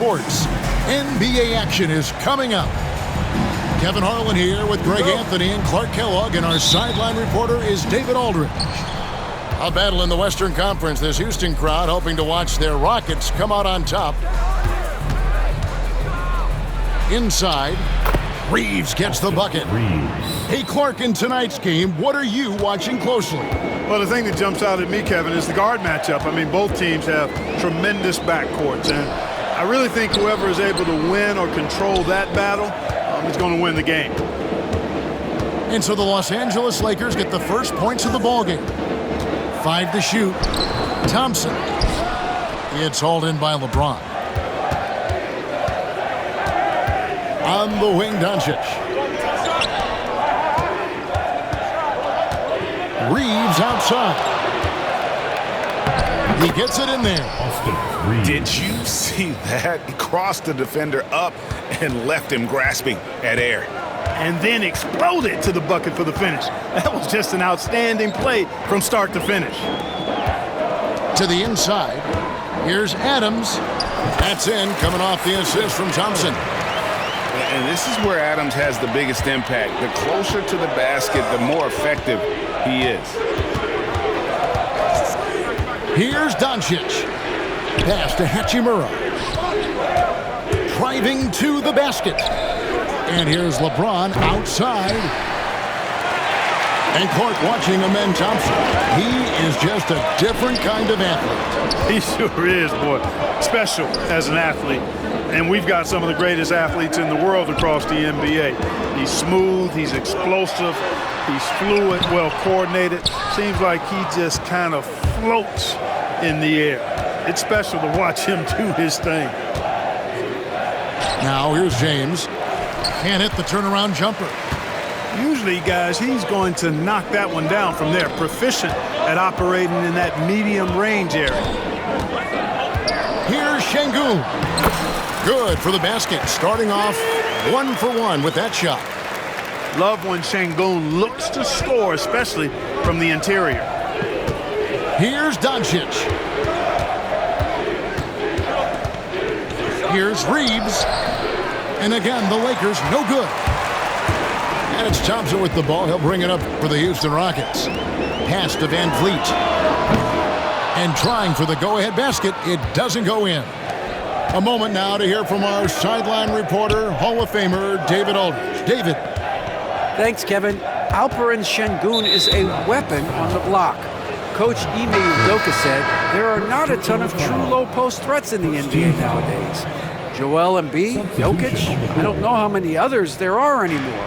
Sports. NBA action is coming up. Kevin Harlan here with Greg Anthony and Clark Kellogg, and our sideline reporter is David Aldridge. A battle in the Western Conference. This Houston crowd hoping to watch their Rockets come out on top. Inside, Reeves gets the bucket. Hey, Clark, in tonight's game, what are you watching closely? Well, the thing that jumps out at me, Kevin, is the guard matchup. I mean, both teams have tremendous backcourts, and I really think whoever is able to win or control that battle is going to win the game. And so the Los Angeles Lakers get the first points of the ballgame. 5 to shoot. Thompson. It's hauled in by LeBron. On the wing, Doncic. Reeves outside. He gets it in there. Did you see that? He crossed the defender up and left him grasping at air. And then exploded to the bucket for the finish. That was just an outstanding play from start to finish. To the inside. Here's Adams. That's in, coming off the assist from Thompson. And this is where Adams has the biggest impact. The closer to the basket, the more effective he is. Here's Doncic. Pass to Hachimura. Driving to the basket. And here's LeBron outside. And Clark watching Amen Thompson. He is just a different kind of athlete. He sure is, boy. Special as an athlete. And we've got some of the greatest athletes in the world across the NBA. He's smooth, he's explosive, he's fluid, well coordinated. Seems like he just kind of floats in the air. It's special to watch him do his thing. Now here's James. Can't hit the turnaround jumper. Usually, guys, he's going to knock that one down from there. Proficient at operating in that medium range area. Here's Şengün. Good for the basket. Starting off 1 for 1 with that shot. Love when Şengün looks to score, especially from the interior. Here's Doncic. Here's Reeves. And again, the Lakers no good. And it's Thompson with the ball. He'll bring it up for the Houston Rockets. Pass to Van Vliet. And trying for the go-ahead basket. It doesn't go in. A moment now to hear from our sideline reporter, Hall of Famer David Aldridge. David. Thanks, Kevin. Alperen Şengün is a weapon on the block. Coach Ime Udoka said there are not a ton of true low-post threats in the NBA nowadays. Joel Embiid, Jokic, I don't know how many others there are anymore.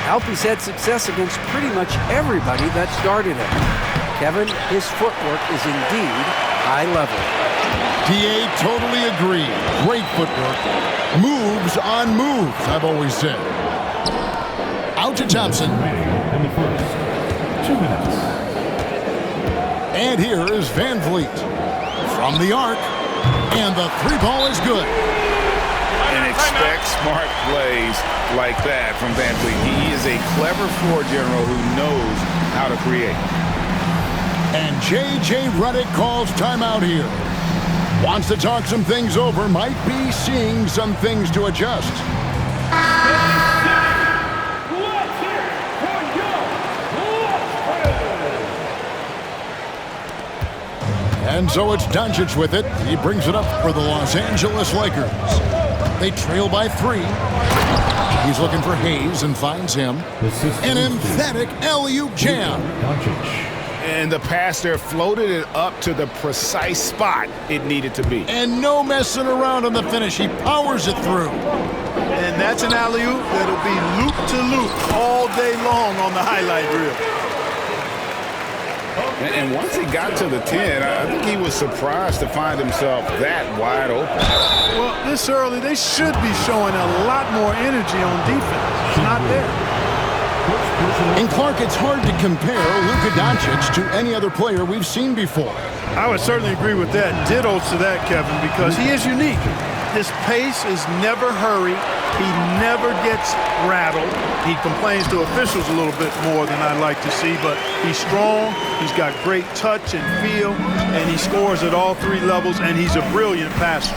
Alpie's had success against pretty much everybody that's guarded him. Kevin, his footwork is indeed high level. DA totally agree. Great footwork. Moves on moves, I've always said. Out to Thompson. In the first 2 minutes. And here is Van Vliet. From the arc. And the three ball is good. And expect smart plays like that from Van Vliet. He is a clever floor general who knows how to create. And J.J. Redick calls timeout here. Wants to talk some things over. Might be seeing some things to adjust. And so it's Doncic with it. He brings it up for the Los Angeles Lakers. They trail by 3. He's looking for Hayes and finds him. An emphatic alley-oop jam. And the pass there floated it up to the precise spot it needed to be. And no messing around on the finish. He powers it through. And that's an alley-oop that'll be loop to loop all day long on the highlight reel. And once he got to the 10, I think he was surprised to find himself that wide open. Well, this early, they should be showing a lot more energy on defense. It's not there. And Clark, it's hard to compare Luka Doncic to any other player we've seen before. I would certainly agree with that. Ditto to that, Kevin, because he is unique. His pace is never hurried. He never gets rattled. He complains to officials a little bit more than I'd like to see, but he's strong, he's got great touch and feel, and he scores at all 3 levels, and he's a brilliant passer.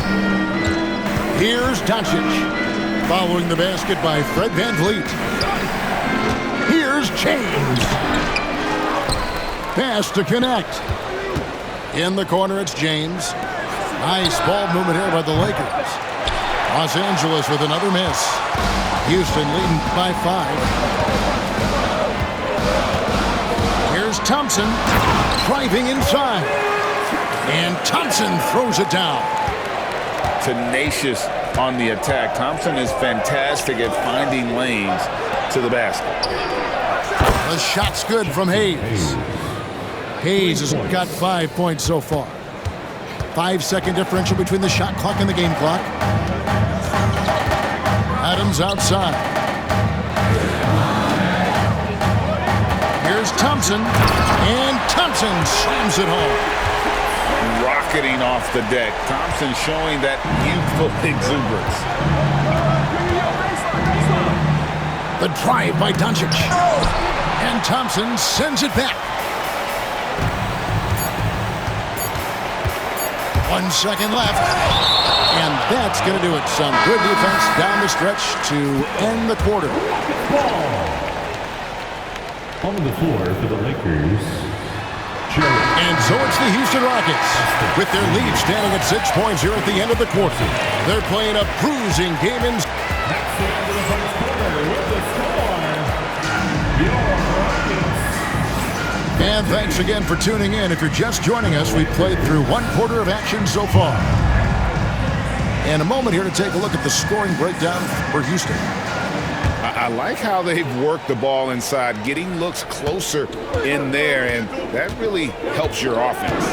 Here's Doncic. Following the basket by Fred VanVleet. Here's James. Pass to connect. In the corner, it's James. Nice ball movement here by the Lakers. Los Angeles with another miss. Houston leading by 5. Here's Thompson driving inside. And Thompson throws it down. Tenacious on the attack. Thompson is fantastic at finding lanes to the basket. The shot's good from Hayes. Hayes has got 5 points so far. 5-second differential between the shot clock and the game clock. Adams outside. Here's Thompson. And Thompson slams it home. Rocketing off the deck. Thompson showing that youthful exuberance. The drive by Doncic. And Thompson sends it back. 1 second left. And that's going to do it. Some good defense down the stretch to end the quarter. On the floor for the Lakers, Joe. And so it's the Houston Rockets. With their lead standing at 6 points here at the end of the quarter. They're playing a bruising game in. That's the end of the first quarter with the score. Your Rockets. And thanks again for tuning in. If you're just joining us, we've played through 1 quarter of action so far. And a moment here to take a look at the scoring breakdown for Houston. I like how they've worked the ball inside, getting looks closer in there, and that really helps your offense.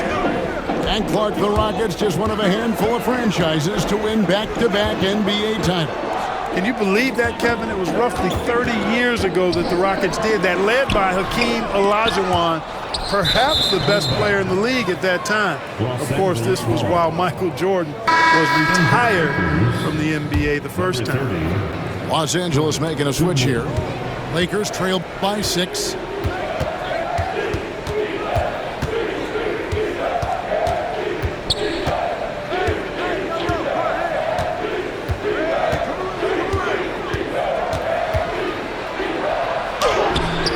And Clark, the Rockets, just one of a handful of franchises to win back-to-back NBA titles. Can you believe that, Kevin? It was roughly 30 years ago that the Rockets did that, led by Hakeem Olajuwon, perhaps the best player in the league at that time. Of course, this was while Michael Jordan was retired from the NBA the first time. Los Angeles making a switch here. Lakers trail by 6.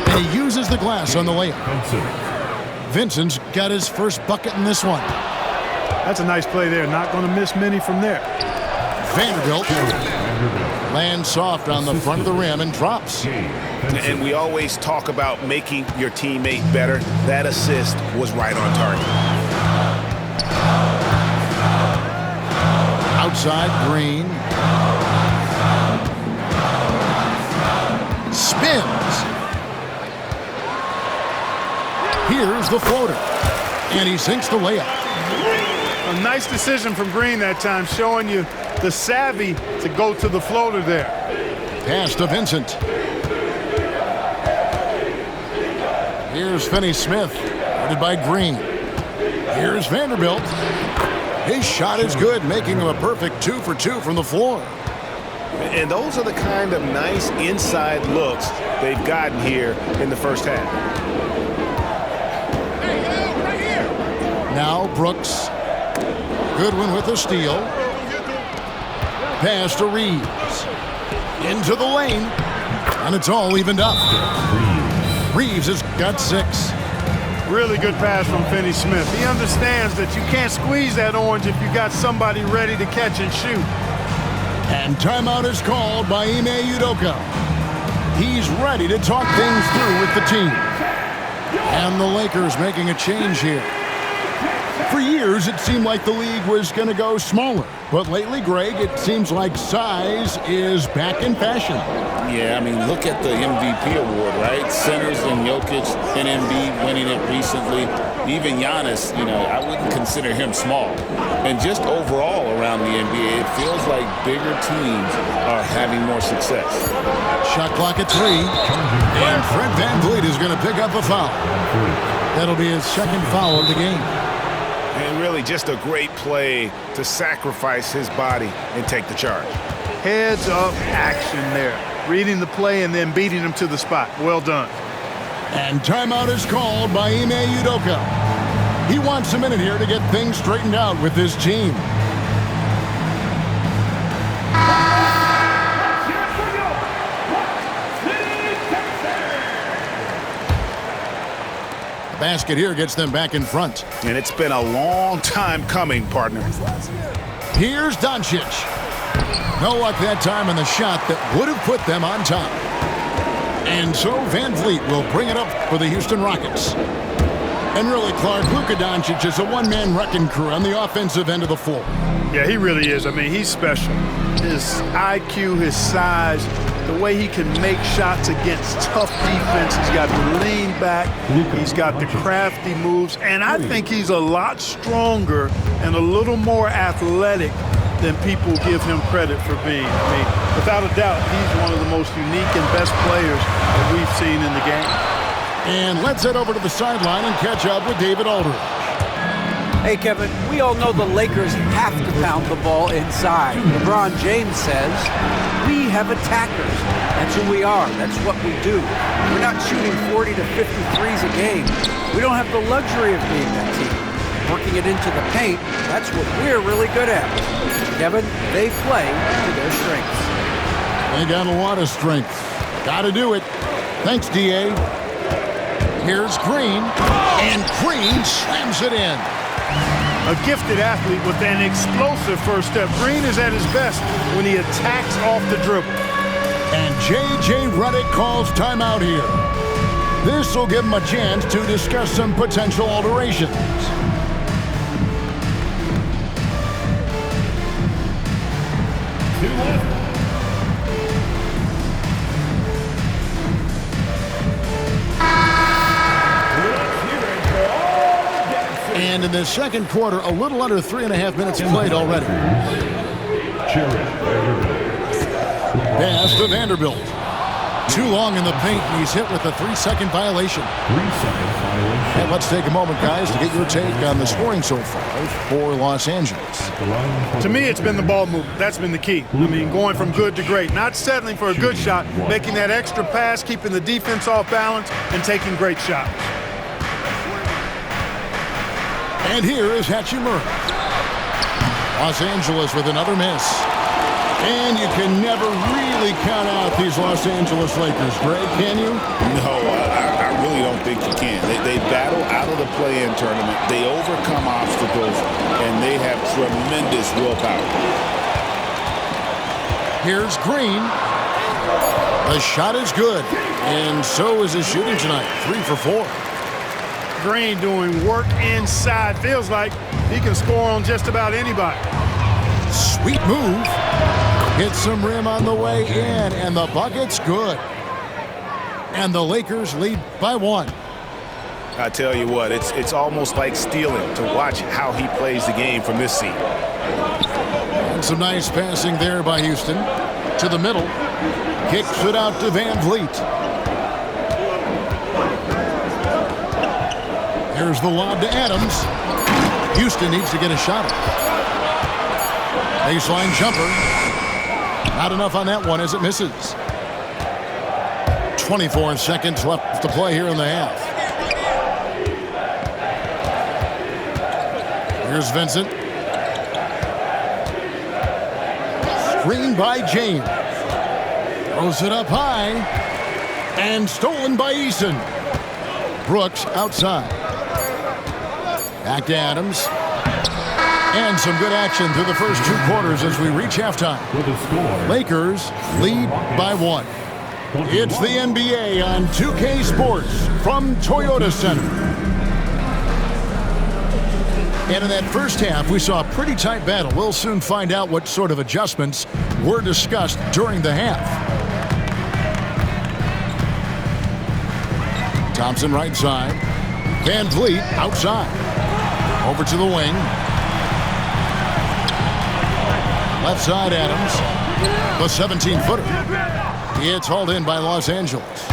And he uses the glass on the layup. Vincent's got his first bucket in this one. That's a nice play there. Not going to miss many from there. Vanderbilt lands soft on the front of the rim and drops. And we always talk about making your teammate better. That assist was right on target. Outside, Green. Spins. Here's the floater. And he sinks the layup. A nice decision from Green that time, showing you the savvy to go to the floater there. Pass to Vincent. Here's Finney-Smith, guarded by Green. Here's Vanderbilt. His shot is good, making him a perfect 2 for 2 from the floor. And those are the kind of nice inside looks they've gotten here in the first half. Now Brooks. Goodwin with a steal. Pass to Reeves. Into the lane. And it's all evened up. Reeves has got 6. Really good pass from Finney-Smith. He understands that you can't squeeze that orange if you got somebody ready to catch and shoot. And timeout is called by Ime Udoka. He's ready to talk things through with the team. And the Lakers making a change here. For years, it seemed like the league was going to go smaller. But lately, Greg, it seems like size is back in fashion. Yeah, I mean, look at the MVP award, right? Centers and Jokic and Embiid winning it recently. Even Giannis, I wouldn't consider him small. And just overall around the NBA, it feels like bigger teams are having more success. Shot clock at 3. And Fred VanVleet is going to pick up a foul. That'll be his second foul of the game. And really just a great play to sacrifice his body and take the charge. Heads up action there. Reading the play and then beating him to the spot. Well done. And timeout is called by Ime Udoka. He wants a minute here to get things straightened out with his team. basket here gets them back in front. And it's been a long time coming, partner. Here's Doncic. No luck that time on the shot that would have put them on top. And so Van Vliet will bring it up for the Houston Rockets. And really, Clark, Luka Doncic is a one-man wrecking crew on the offensive end of the floor. Yeah, he really is. I mean, he's special. His IQ, his size, the way he can make shots against tough defense. He's got the lean back. He's got the crafty moves. And I think he's a lot stronger and a little more athletic than people give him credit for being. I mean, without a doubt, he's one of the most unique and best players that we've seen in the game. And let's head over to the sideline and catch up with David Aldridge. Hey, Kevin, we all know the Lakers have to pound the ball inside. LeBron James says, we have attackers. That's who we are. That's what we do. We're not shooting 40 to 50 threes a game. We don't have the luxury of being that team. Working it into the paint, that's what we're really good at. Kevin, they play to their strengths. They got a lot of strength. Got to do it. Thanks, D.A. Here's Green, and Green slams it in. A gifted athlete with an explosive first step. Green is at his best when he attacks off the dribble. And J.J. Redick calls timeout here. This will give him a chance to discuss some potential alterations. And in the second quarter, a little under 3.5 minutes played already. Pass to Vanderbilt. Too long in the paint, and he's hit with a 3-second violation. And let's take a moment, guys, to get your take on the scoring so far for Los Angeles. To me, it's been the ball movement. That's been the key. I mean, going from good to great. Not settling for a good shot, making that extra pass, keeping the defense off balance, and taking great shots. And here is Hachimura. Los Angeles with another miss. And you can never really count out these Los Angeles Lakers, Greg, can you? No, I really don't think you can. They battle out of the play-in tournament. They overcome obstacles, and they have tremendous willpower. Here's Green. The shot is good, and so is his shooting tonight, 3 for 4. Green doing work inside. Feels like he can score on just about anybody. Sweet move. Hits some rim on the way in, and the bucket's good. And the Lakers lead by 1. I tell you what, it's almost like stealing to watch how he plays the game from this seat. And some nice passing there by Houston. To the middle. Kicks it out to Van Vliet. Here's the lob to Adams. Houston needs to get a shot up. Baseline jumper. Not enough on that one as it misses. 24 seconds left to play here in the half. Here's Vincent. Screened by James. Throws it up high. And stolen by Eason. Brooks outside. Back to Adams. And some good action through the first 2 quarters as we reach halftime. Lakers lead by 1. It's the NBA on 2K Sports from Toyota Center. And in that first half, we saw a pretty tight battle. We'll soon find out what sort of adjustments were discussed during the half. Thompson right side. Van Vliet outside. Over to the wing. Left side Adams. The 17-footer. It's hauled in by Los Angeles.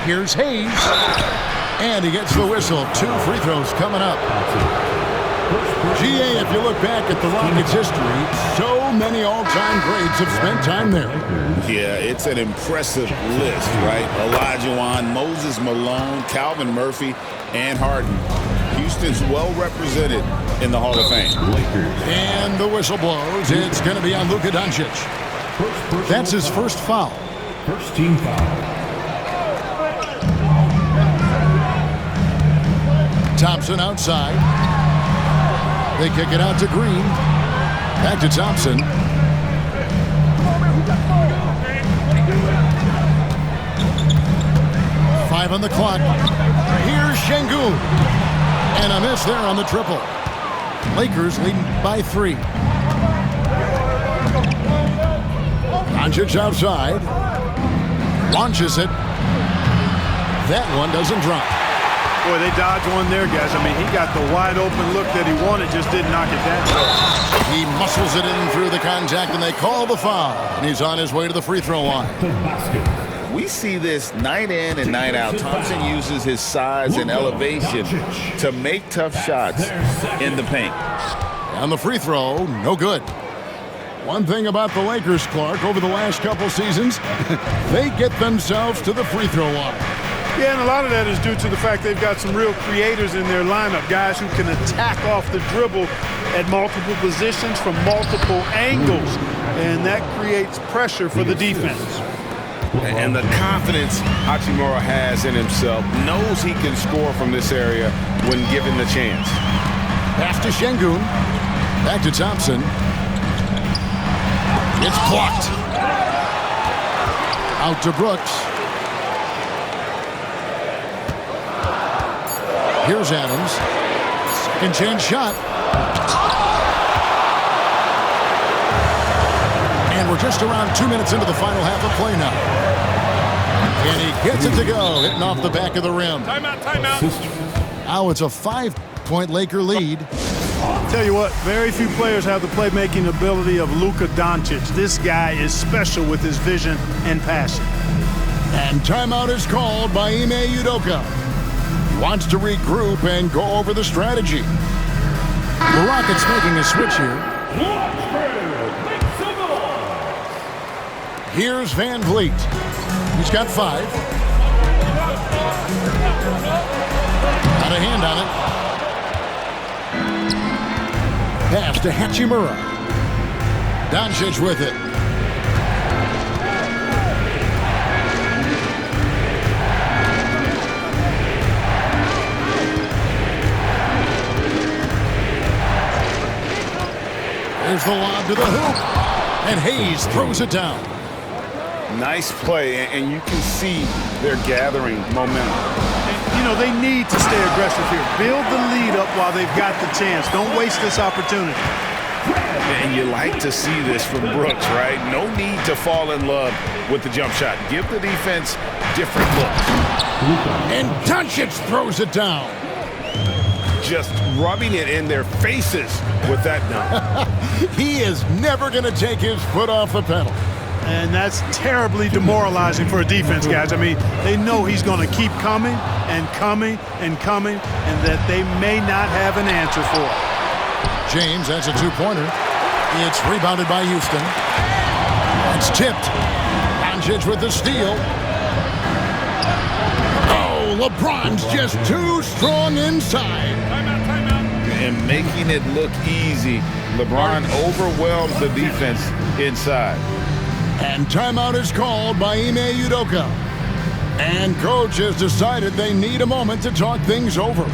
Here's Hayes. And he gets the whistle. 2 free throws coming up. GA, if you look back at the Rockets' history, so many all-time greats have spent time there. Yeah, it's an impressive list, right? Olajuwon, Moses Malone, Calvin Murphy, and Harden. Houston's well represented in the Hall of Fame. And the whistle blows. It's going to be on Luka Doncic. That's his first foul. First team foul. Thompson outside. They kick it out to Green. Back to Thompson. Five on the clock. Here's Şengün. And a miss there on the triple. Lakers leading by 3. Doncic outside. Launches it. That one doesn't drop. Boy, they dodged one there, guys. I mean, he got the wide open look that he wanted, just didn't knock it down. He muscles it in through the contact, and they call the foul. And he's on his way to the free throw line. We see this night in and night out. Thompson uses his size and elevation to make tough shots in the paint. On the free throw, no good. One thing about the Lakers, Clark, over the last couple seasons, they get themselves to the free throw line. Yeah, and a lot of that is due to the fact they've got some real creators in their lineup, guys who can attack off the dribble at multiple positions from multiple angles, and that creates pressure for the defense. And the confidence Hachimura has in himself, knows he can score from this area when given the chance. Pass to Şengün. Back to Thompson. It's blocked. Out to Brooks. Here's Adams. Second chance shot. And we're just around 2 minutes into the final half of play now. And he gets it to go, hitting off the back of the rim. Timeout, timeout. Now it's a 5-point Laker lead. Tell you what, very few players have the playmaking ability of Luka Doncic. This guy is special with his vision and passion. And timeout is called by Ime Udoka. He wants to regroup and go over the strategy. The Rockets making a switch here. Here's Van Vliet. He's got 5. Got a hand on it. Pass to Hachimura. Doncic with it. There's the lob to the hoop. And Hayes throws it down. Nice play, and you can see they're gathering momentum. You know, they need to stay aggressive here. Build the lead up while they've got the chance. Don't waste this opportunity. And you like to see this from Brooks, right? No need to fall in love with the jump shot. Give the defense different looks. And Doncic throws it down. Just rubbing it in their faces with that dunk. He is never going to take his foot off the pedal. And that's terribly demoralizing for a defense, guys. I mean, they know he's going to keep coming and coming and coming, and that they may not have an answer for it. James, that's a 2-pointer. It's rebounded by Houston. It's tipped. Doncic with the steal. Oh, LeBron's just too strong inside. And making it look easy, LeBron overwhelms the defense inside. And timeout is called by Ime Udoka. And coach has decided they need a moment to talk things over.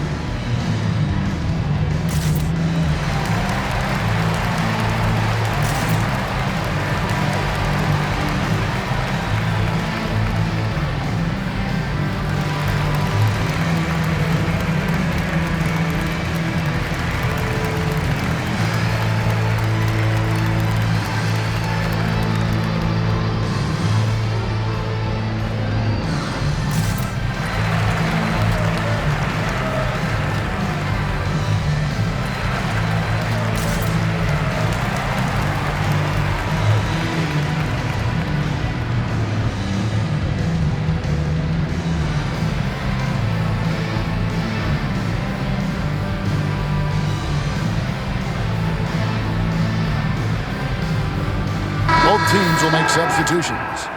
Both teams will make substitutions.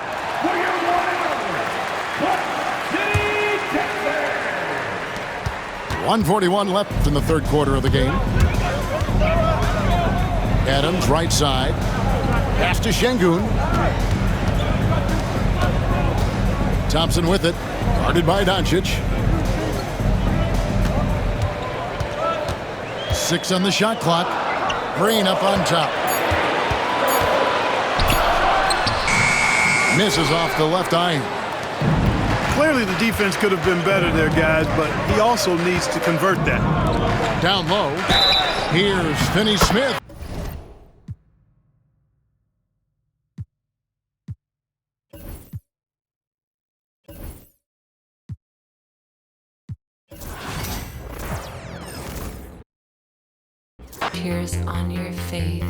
1:41 left in the third quarter of the game. Adams, right side. Pass to Şengün. Thompson with it. Guarded by Doncic. 6 on the shot clock. Green up on top. Misses off the left iron. Clearly the defense could have been better there, guys, but he also needs to convert that. Down low. Here's Finney Smith. Tears on your face.